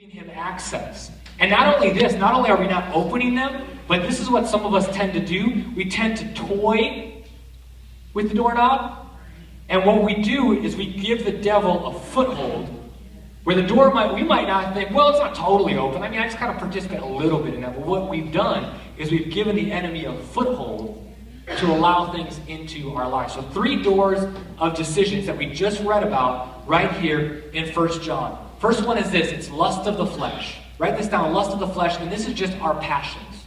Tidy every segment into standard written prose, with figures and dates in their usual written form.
giving him access. And not only this, not only are we not opening them, but this is what some of us tend to do. We tend to toy with the doorknob. And what we do is we give the devil a foothold where the door we might not think, well, it's not totally open. I mean, I just kind of participate a little bit in that. But what we've done is we've given the enemy a foothold to allow things into our lives. So 3 doors of decisions that we just read about right here in 1 John. First one is this. It's lust of the flesh. Write this down, lust of the flesh. And this is just our passions.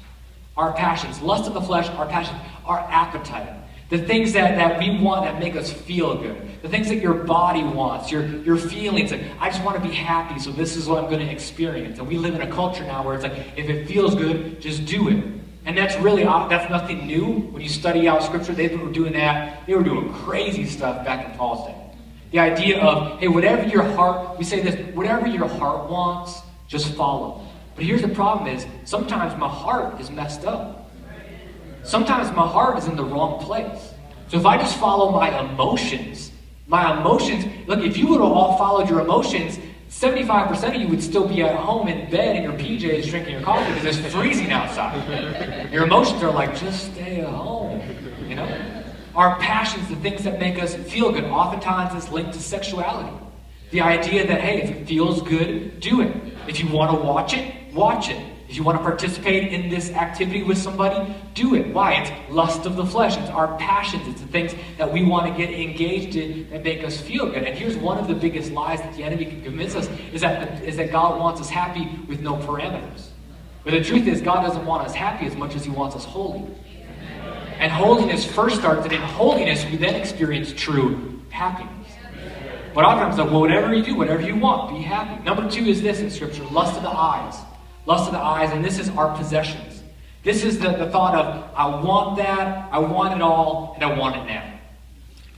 Our passions. Lust of the flesh, our passions, our appetite. The things that we want that make us feel good. The things that your body wants, your feelings. Like, I just want to be happy, so this is what I'm going to experience. And we live in a culture now where it's like, if it feels good, just do it. And that's nothing new. When you study out Scripture, they were doing that. They were doing crazy stuff back in Paul's day. The idea of, hey, whatever your heart, we say this, whatever your heart wants, just follow. But here's the problem is, sometimes my heart is messed up. Sometimes my heart is in the wrong place. So if I just follow my emotions, look, if you would have all followed your emotions, 75% of you would still be at home in bed in your PJs drinking your coffee because it's freezing outside. Your emotions are like, just stay at home, you know? Our passions, the things that make us feel good, oftentimes it's linked to sexuality. The idea that, hey, if it feels good, do it. If you want to watch it, watch it. If you want to participate in this activity with somebody, do it. Why? It's lust of the flesh. It's our passions. It's the things that we want to get engaged in that make us feel good. And here's one of the biggest lies that the enemy can convince us is that God wants us happy with no parameters. But the truth is, God doesn't want us happy as much as he wants us holy. And holiness first starts, and in holiness we then experience true happiness. But oftentimes, like, well, whatever you do, whatever you want, be happy. Number 2 is this in Scripture, lust of the eyes. Lust of the eyes, and this is our possessions. This is the thought of, I want that, I want it all, and I want it now.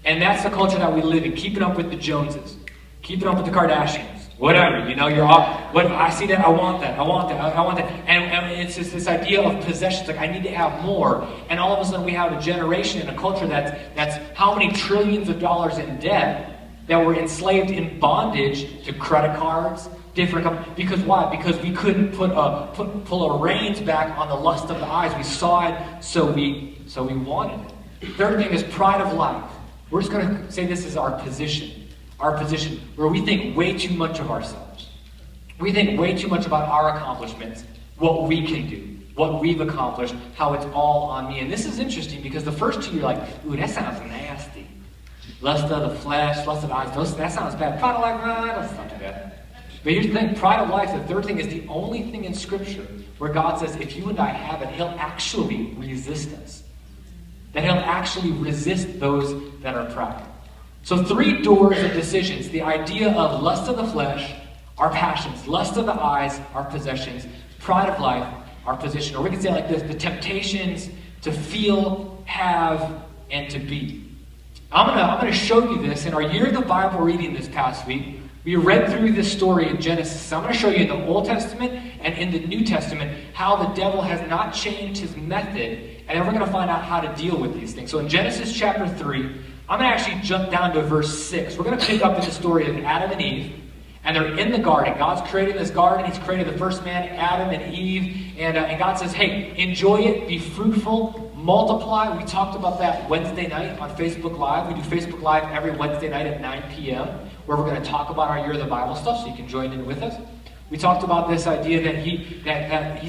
And that's the culture that we live in, keeping up with the Joneses, keeping up with the Kardashians, whatever, you know, I see that, I want that, I want that, I want that. And it's just this idea of possessions, like I need to have more. And all of a sudden we have a generation and a culture that's how many trillions of dollars in debt that were enslaved in bondage to credit cards, because why? Because we couldn't pull a reins back on the lust of the eyes. We saw it, so we wanted it. Third thing is pride of life. We're just going to say this is our position, where we think way too much of ourselves. We think way too much about our accomplishments, what we can do, what we've accomplished, how it's all on me. And this is interesting because the first 2 you're like, ooh, that sounds nasty. Lust of the flesh, lust of the eyes, that sounds bad. Pride of life, that's not too bad. But here's the thing, pride of life, the third thing, is the only thing in Scripture where God says, if you and I have it, he'll actually resist us. That he'll actually resist those that are proud. So 3 doors of decisions. The idea of lust of the flesh, our passions. Lust of the eyes, our possessions. Pride of life, our position. Or we can say it like this, the temptations to feel, have, and to be. I'm gonna show you this in our Year of the Bible reading this past week. We read through this story in Genesis. I'm going to show you in the Old Testament and in the New Testament how the devil has not changed his method, and then we're going to find out how to deal with these things. So in Genesis chapter 3, I'm going to actually jump down to verse 6. We're going to pick up in the story of Adam and Eve, and they're in the garden. God's created this garden. He's created the first man, Adam and Eve, and God says, hey, enjoy it, be fruitful, multiply. We talked about that Wednesday night on Facebook Live. We do Facebook Live every Wednesday night at 9 p.m., where we're going to talk about our Year of the Bible stuff, so you can join in with us. We talked about this idea that he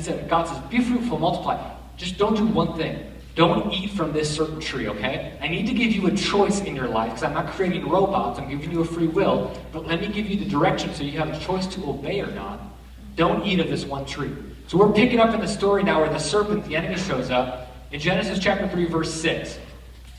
said, God says, be fruitful, multiply. Just don't do one thing. Don't eat from this certain tree, okay? I need to give you a choice in your life, because I'm not creating robots. I'm giving you a free will. But let me give you the direction so you have a choice to obey or not. Don't eat of this one tree. So we're picking up in the story now where the serpent, the enemy, shows up. In Genesis chapter 3, verse 6.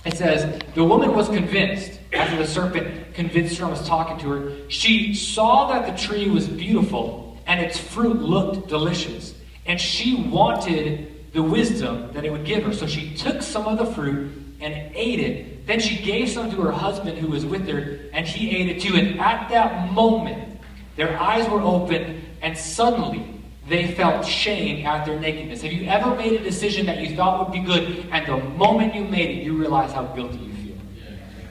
It says, the woman was convinced, after the serpent convinced her and was talking to her, she saw that the tree was beautiful and its fruit looked delicious. And she wanted the wisdom that it would give her. So she took some of the fruit and ate it. Then she gave some to her husband who was with her, and he ate it too. And at that moment, their eyes were open, and suddenly they felt shame at their nakedness. Have you ever made a decision that you thought would be good, and the moment you made it, you realize how guilty you feel?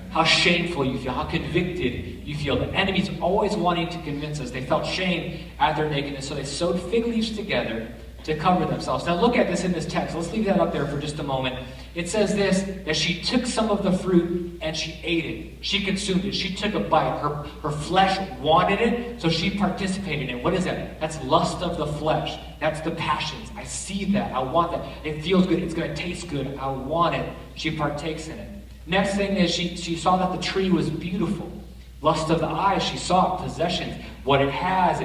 How shameful you feel, how convicted you feel. The enemy's always wanting to convince us. They felt shame at their nakedness, so they sewed fig leaves together to cover themselves. Now look at this in this text. Let's leave that up there for just a moment. It says this, that she took some of the fruit and she ate it. She consumed it. She took a bite. Her flesh wanted it, so she participated in it. What is that? That's lust of the flesh. That's the passions. I see that. I want that. It feels good. It's going to taste good. I want it. She partakes in it. Next thing is she saw that the tree was beautiful. Lust of the eyes, she saw it, possessions, what it has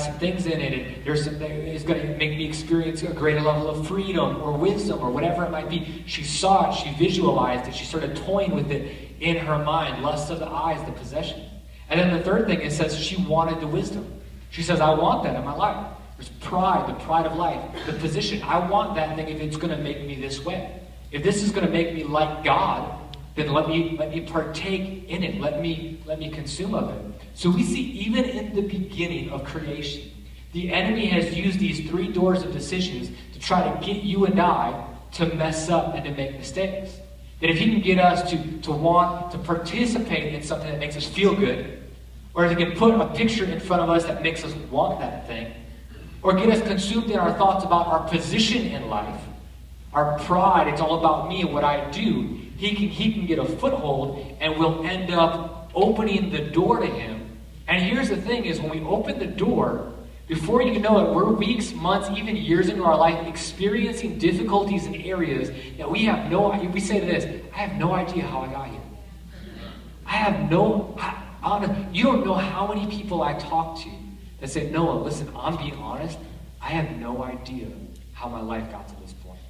some things in it, it's going to make me experience a greater level of freedom or wisdom or whatever it might be. She saw it, she visualized it, she started toying with it in her mind. Lust of the eyes, the possession. And then the third thing, it says she wanted the wisdom. She says, I want that in my life. There's pride, the pride of life, the position. I want that thing if it's going to make me this way. If this is going to make me like God, then let me partake in it. Let me consume of it. So we see even in the beginning of creation, the enemy has used these three doors of decisions to try to get you and I to mess up and to make mistakes. That if he can get us to want to participate in something that makes us feel good, or if he can put a picture in front of us that makes us want that thing, or get us consumed in our thoughts about our position in life, our pride, it's all about me and what I do, he can get a foothold and we'll end up opening the door to him. And here's the thing is when we open the door, before you know it, we're weeks, months, even years into our life experiencing difficulties in areas that we have no idea. We say to this, I have no idea how I got here. You don't know how many people I talk to that say, Noah, listen, I'm being honest, I have no idea how my life got to this point.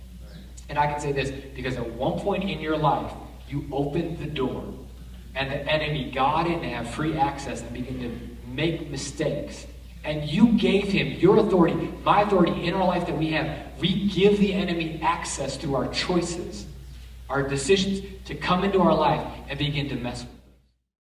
And I can say this because at one point in your life, you opened the door and the enemy got in to have free access and begin to make mistakes. And you gave him your authority, my authority in our life that we have. We give the enemy access through our choices, our decisions to come into our life and begin to mess with us.